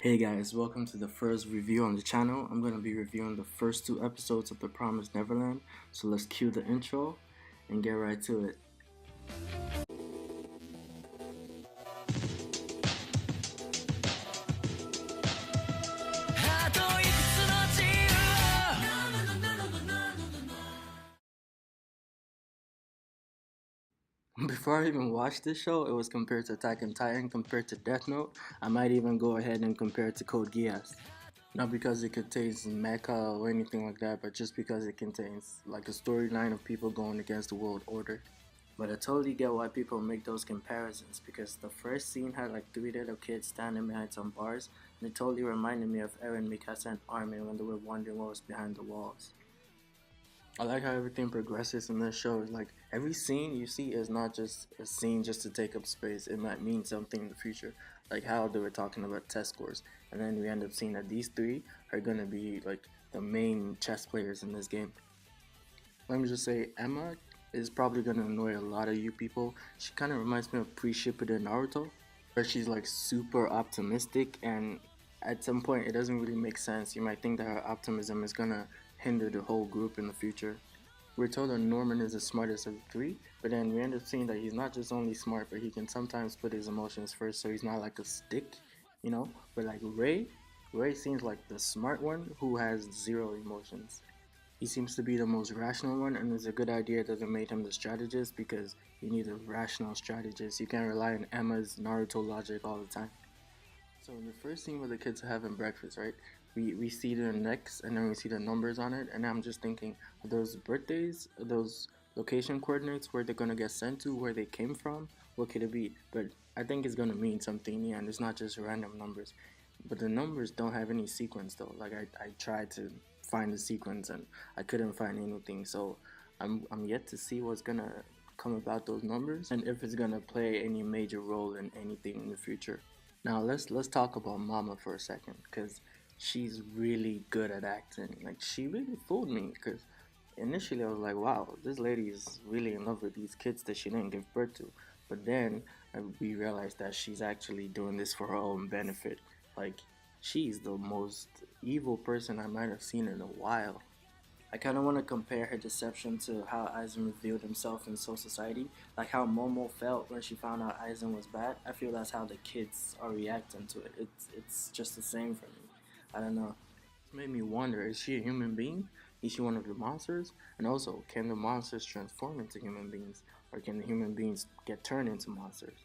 Hey guys, welcome to the first review on the channel. I'm going to be reviewing the first two episodes of the Promised Neverland. So let's cue the intro and get right to it. Before I even watched this show, it was compared to Attack on Titan, compared to Death Note. I might even go ahead and compare it to Code Geass. Not because it contains mecha or anything like that, but just because it contains like a storyline of people going against the world order. But I totally get why people make those comparisons, because the first scene had like three little kids standing behind some bars, and it totally reminded me of Eren, Mikasa, and Armin when they were wondering what was behind the walls. I like how everything progresses in this show. Like every scene you see is not just a scene just to take up space. It might mean something in the future. Like how they were talking about test scores, and then we end up seeing that these three are gonna be like the main chess players in this game. Let me just say, Emma is probably gonna annoy a lot of you people. She kind of reminds me of pre-Shippuden Naruto, where she's like super optimistic, and at some point it doesn't really make sense. You might think that her optimism is gonna hinder the whole group in the future. We're told that Norman is the smartest of the three, but then we end up seeing that he's not just only smart, but he can sometimes put his emotions first, so he's not like a stick, you know? But like Ray seems like the smart one who has zero emotions. He seems to be the most rational one, and it's a good idea that they made him the strategist, because you need a rational strategist. You can't rely on Emma's Naruto logic all the time. So in the first scene where the kids are having breakfast, right? We see their necks and then we see the numbers on it, and I'm just thinking, are those birthdays, are those location coordinates, where they're gonna get sent to, where they came from? What could it be? But I think it's gonna mean something in the end. It's not just random numbers. But the numbers don't have any sequence though. Like I tried to find the sequence and I couldn't find anything. So I'm yet to see what's gonna come about those numbers, and if it's gonna play any major role in anything in the future. Now let's talk about Mama for a second, because she's really good at acting. Like she really fooled me, because initially I was like, wow, this lady is really in love with these kids that she didn't give birth to. But then we realized that she's actually doing this for her own benefit. Like she's the most evil person I might have seen in a while. I kind of want to compare her deception to how Aizen revealed himself in Soul Society, like how Momo felt when she found out Aizen was bad. I feel that's how the kids are reacting to it. It's just the same for me. I don't know. It made me wonder: is she a human being? Is she one of the monsters? And also, can the monsters transform into human beings, or can the human beings get turned into monsters?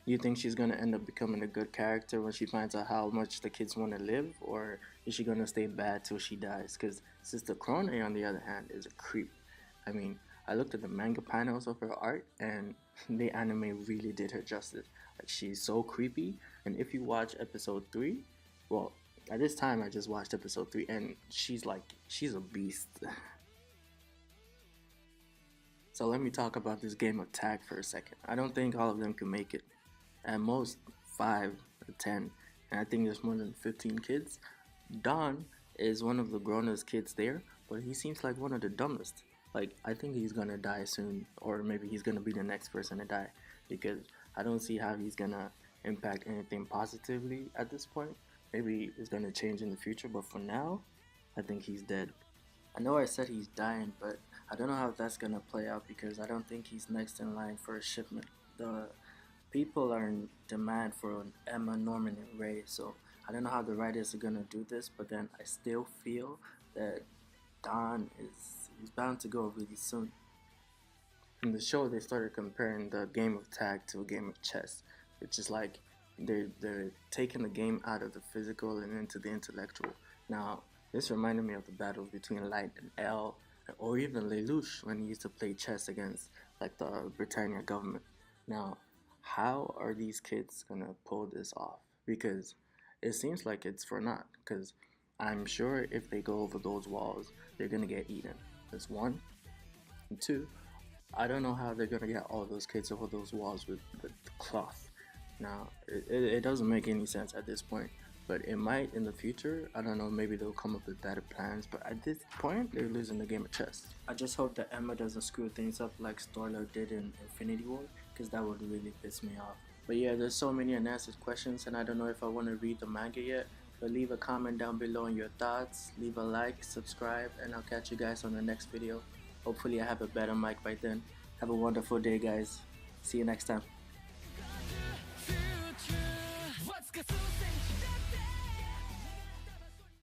You think she's gonna end up becoming a good character when she finds out how much the kids want to live, or is she gonna stay bad till she dies? Because Sister Krone, on the other hand, is a creep. I mean, I looked at the manga panels of her art, and the anime really did her justice. Like she's so creepy, and if you watch episode 3, well, at this time I just watched episode 3, and she's a beast. So let me talk about this game of tag for a second. I don't think all of them can make it. At most 5 or 10, and I think there's more than 15 kids. Don is one of the grownest kids there, but he seems like one of the dumbest. Like I think he's gonna die soon, or maybe he's gonna be the next person to die, because I don't see how he's gonna impact anything positively at this point. Maybe it's gonna change in the future, but for now, I think he's dead. I know I said he's dying, but I don't know how that's gonna play out, because I don't think he's next in line for a shipment. The people are in demand for Emma, Norman, and Ray, so I don't know how the writers are gonna do this, but then I still feel that Don is he's bound to go really soon. In the show, they started comparing the game of tag to a game of chess, which is like they're taking the game out of the physical and into the intellectual. Now, this reminded me of the battles between Light and L, or even Lelouch when he used to play chess against like the Britannia government. Now, how are these kids gonna pull this off? Because it seems like it's for naught. Because I'm sure if they go over those walls, they're gonna get eaten. That's one. And two, I don't know how they're gonna get all those kids over those walls with cloth. Now, it doesn't make any sense at this point, but it might in the future. I don't know, maybe they'll come up with better plans, but at this point, they're losing the game of chess. I just hope that Emma doesn't screw things up like Starler did in Infinity War, because that would really piss me off. But yeah, there's so many unanswered questions, and I don't know if I want to read the manga yet, So leave a comment down below on your thoughts, leave a like, subscribe, and I'll catch you guys on the next video. Hopefully I have a better mic by then. Have a wonderful day, guys. See you next time.